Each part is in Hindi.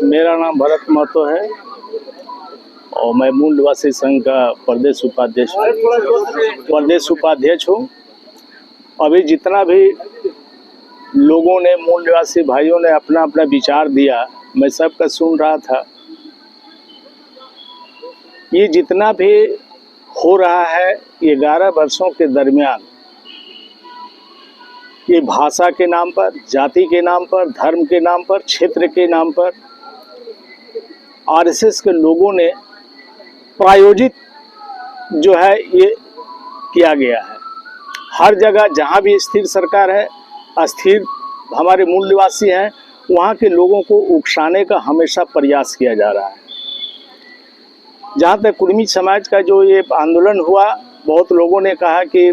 मेरा नाम भरत महतो है और मैं मूल निवासी संघ का प्रदेश उपाध्यक्ष हूँ। अभी जितना भी लोगों ने, मूल निवासी भाइयों ने अपना अपना विचार दिया, मैं सबका सुन रहा था। ये जितना भी हो रहा है 11 वर्षों के दरमियान, ये भाषा के नाम पर, जाति के नाम पर, धर्म के नाम पर, क्षेत्र के नाम पर आरएसएस के लोगों ने प्रायोजित जो है ये किया गया है। हर जगह जहाँ भी स्थिर सरकार है, अस्थिर हमारे मूल निवासी हैं, वहाँ के लोगों को उकसाने का हमेशा प्रयास किया जा रहा है। जहाँ तक कुर्मी समाज का जो ये आंदोलन हुआ, बहुत लोगों ने कहा कि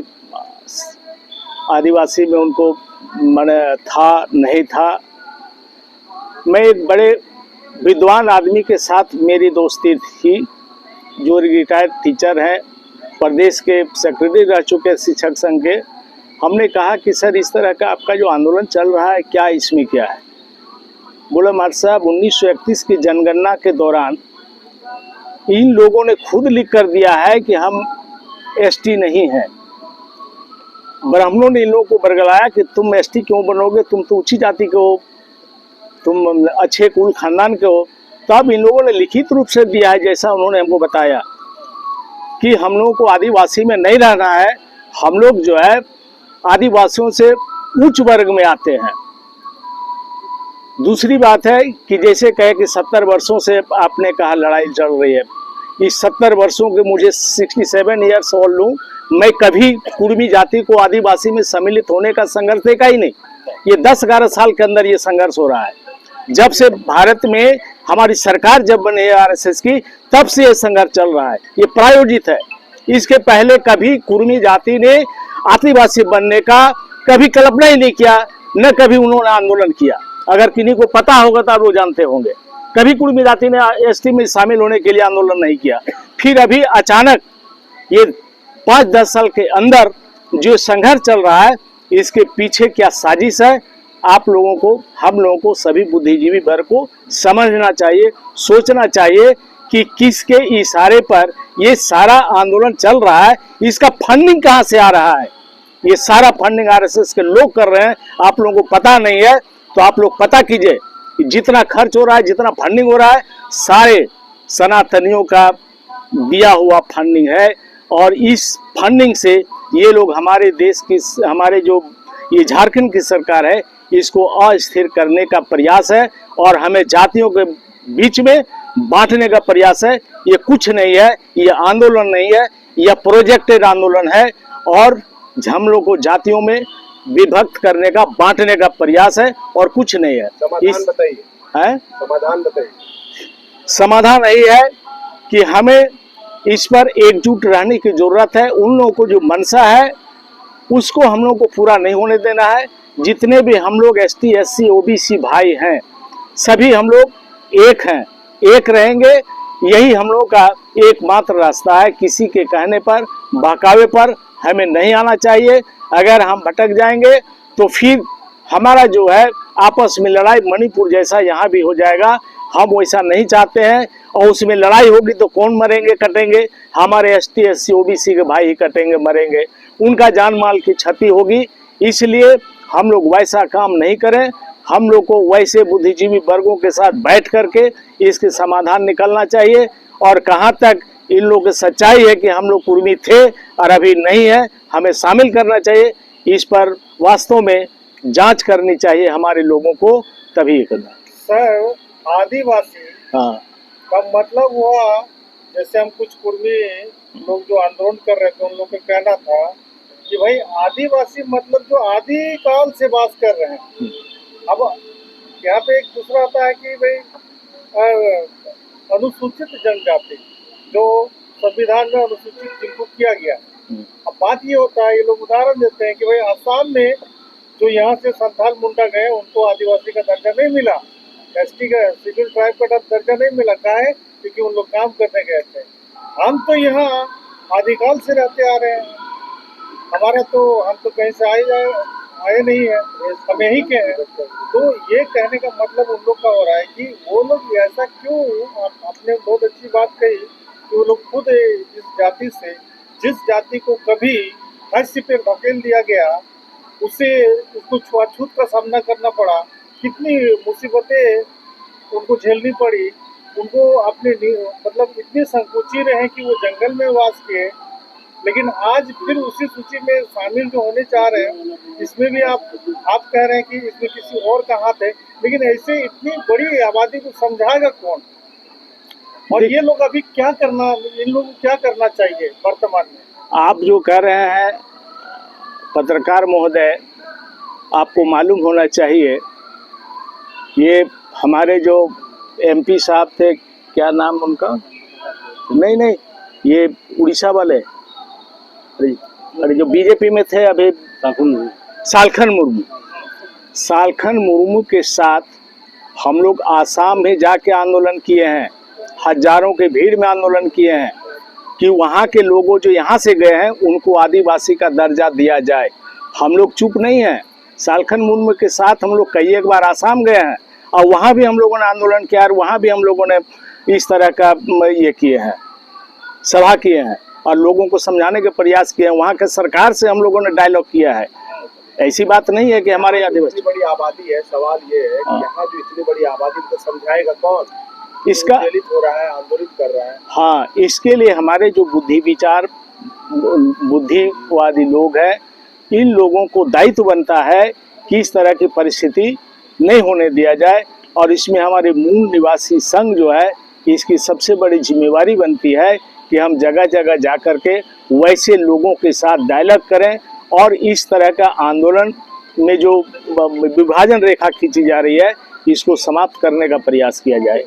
आदिवासी में उनको माने था नहीं था। मैं एक बड़े विद्वान आदमी के साथ मेरी दोस्ती थी, जो रिटायर्ड टीचर हैं, प्रदेश के सेक्रेटरी रह चुके शिक्षक संघ के। हमने कहा कि सर, इस तरह का आपका जो आंदोलन चल रहा है, क्या इसमें क्या है? बोले मार साहब, 1931 की जनगणना के दौरान इन लोगों ने खुद लिख कर दिया है कि हम एसटी नहीं हैं। ब्राह्मणों ने इन लोगों को बरगलाया कि तुम एसटी क्यों बनोगे, तुम तो ऊंची जाति के हो, तुम अच्छे कुल खानदान के हो। तब इन लोगों ने लिखित रूप से दिया है, जैसा उन्होंने हमको बताया, कि हम लोगों को आदिवासी में नहीं रहना है, हम लोग जो है आदिवासियों से उच्च वर्ग में आते हैं। दूसरी बात है कि जैसे कहे कि 70 वर्षों से आपने कहा लड़ाई चल रही है, इस 70 वर्षों के मुझे 67 ईयर्स ओल्ड हूँ, मैं कभी कुर्मी जाति को आदिवासी में सम्मिलित होने का संघर्ष देखा ही नहीं। ये 10-11 साल के अंदर ये संघर्ष हो रहा है। जब से भारत में हमारी सरकार जब बनी है आरएसएस की, तब से ये संघर्ष चल रहा है, ये प्रायोजित है। इसके पहले कभी कुर्मी जाति ने आदिवासी बनने का कभी कल्पना ही नहीं किया, न कभी उन्होंने आंदोलन किया। अगर किन्हीं को पता होगा तो वो जानते होंगे, कभी कुर्मी जाति ने एसटी में शामिल होने के लिए आंदोलन नहीं किया। फिर अभी अचानक ये 5-10 साल के अंदर जो संघर्ष चल रहा है, इसके पीछे क्या साजिश है, आप लोगों को, हम लोगों को, सभी बुद्धिजीवी वर्ग को समझना चाहिए, सोचना चाहिए कि किसके इशारे पर ये सारा आंदोलन चल रहा है, इसका फंडिंग कहाँ से आ रहा है। ये सारा फंडिंग आरएसएस के लोग कर रहे हैं, आप लोगों को पता नहीं है तो आप लोग पता कीजिए। जितना खर्च हो रहा है, जितना फंडिंग हो रहा है, सारे सनातनियों का दिया हुआ फंडिंग है। और इस फंडिंग से ये लोग हमारे देश की, हमारे जो ये झारखंड की सरकार है, इसको अस्थिर करने का प्रयास है और हमें जातियों के बीच में बांटने का प्रयास है। ये कुछ नहीं है, ये आंदोलन नहीं है, यह प्रोजेक्टेड आंदोलन है और हम लोग को जातियों में विभक्त करने का, बांटने का प्रयास है और कुछ नहीं है। समाधान बताइए। समाधान बताइए। समाधान यही है कि हमें इस पर एकजुट रहने की जरूरत है। उन लोगों को जो मनसा है उसको हम लोग को पूरा नहीं होने देना है। जितने भी हम लोग एसटी, एससी, ओबीसी भाई हैं, सभी हम लोग एक हैं, एक रहेंगे। यही हम लोग का एकमात्र रास्ता है। किसी के कहने पर, बहकावे पर हमें नहीं आना चाहिए। अगर हम भटक जाएंगे तो फिर हमारा जो है आपस में लड़ाई मणिपुर जैसा यहाँ भी हो जाएगा। हम वैसा नहीं चाहते हैं और उसमें लड़ाई होगी तो कौन मरेंगे, कटेंगे? हमारे एसटी, एससी, ओबीसी के भाई ही कटेंगे, मरेंगे, उनका जान माल की क्षति होगी। इसलिए हम लोग वैसा काम नहीं करें। हम लोग को वैसे बुद्धिजीवी वर्गों के साथ बैठ करके इसके समाधान निकलना चाहिए। और कहाँ तक इन लोगों की सच्चाई है कि हम लोग कुर्मी थे और अभी नहीं है, हमें शामिल करना चाहिए। इस पर वास्तव में जांच करनी चाहिए हमारे लोगों को, तभी करना। सर, आदिवासी का मतलब हुआ, जैसे हम कुछ कुर्मी लोग जो आंदोलन कर रहे थे, उन लोग का कहना था कि भाई आदिवासी मतलब जो आदिकाल से वास कर रहे हैं। अब यहाँ पे एक दूसरा आता है कि भाई अनुसूचित जनजाति, जो संविधान में अनुसूचित जिनको किया गया। अब बात ये होता है, ये लोग उदाहरण देते हैं कि भाई आसाम में जो यहाँ से संथाल मुंडा गए, उनको आदिवासी का दर्जा नहीं मिला, एसटी का, सिविल ट्राइब का दर्जा नहीं मिला। क्या है? क्योंकि उन लोग काम करने गए थे। हम तो यहाँ आदिकाल से रहते आ रहे हैं, हमारा तो, हम तो कहीं से आए नहीं है, हम यहीं के हैं। तो ये कहने का मतलब उन लोग का हो रहा है कि वो लोग ऐसा क्यों, आपने बहुत अच्छी बात कही कि वो लोग खुद इस जाति से, जिस जाति को कभी हर्ष पे धकेल दिया गया, उससे उसको छुआछूत का सामना करना पड़ा, कितनी मुसीबतें उनको झेलनी पड़ी, उनको अपने मतलब इतने संकुची रहे कि वो जंगल में वास किए, लेकिन आज फिर उसी सूची में शामिल जो होने चाह रहे हैं, इसमें भी आप कह रहे हैं कि इसमें किसी और का हाथ है, लेकिन ऐसे इतनी बड़ी आबादी को समझाएगा कौन? और ये लोग अभी क्या करना, इन लोगों को क्या करना चाहिए वर्तमान में? आप जो कह रहे हैं पत्रकार महोदय, आपको मालूम होना चाहिए, ये हमारे जो एमपी साहब थे, क्या नाम उनका, नहीं ये उड़ीसा वाले, अरे जो बीजेपी में थे अभी, सालखन मुर्मू के साथ हम लोग आसाम में जाके आंदोलन किए हैं, हजारों के भीड़ में आंदोलन किए हैं कि वहाँ के लोगों जो यहाँ से गए हैं उनको आदिवासी का दर्जा दिया जाए। हम लोग चुप नहीं हैं। सालखन मुर्मू के साथ हम लोग कई एक बार आसाम गए हैं और वहाँ भी हम लोगों ने आंदोलन किया और वहाँ भी हम लोगों ने इस तरह का ये किए हैं, सभा किए हैं और लोगों को समझाने के प्रयास किए हैं। वहाँ के सरकार से हम लोगों ने डायलॉग किया है। ऐसी बात नहीं है कि हमारे यहाँ इतनी बड़ी आबादी है, सवाल ये है कि यहाँ जो इतनी बड़ी आबादी को समझाएगा कौन? इसका दलित हो रहा है, आंदोलित कर रहा है। हाँ, इसके लिए हमारे जो बुद्धिवादी लोग हैं, इन लोगों को दायित्व बनता है कि इस तरह की परिस्थिति नहीं होने दिया जाए और इसमें हमारे मूल निवासी संघ जो है, इसकी सबसे बड़ी जिम्मेवारी बनती है कि हम जगह जगह जा कर के वैसे लोगों के साथ डायलॉग करें और इस तरह का आंदोलन में जो विभाजन रेखा खींची जा रही है, इसको समाप्त करने का प्रयास किया जाए।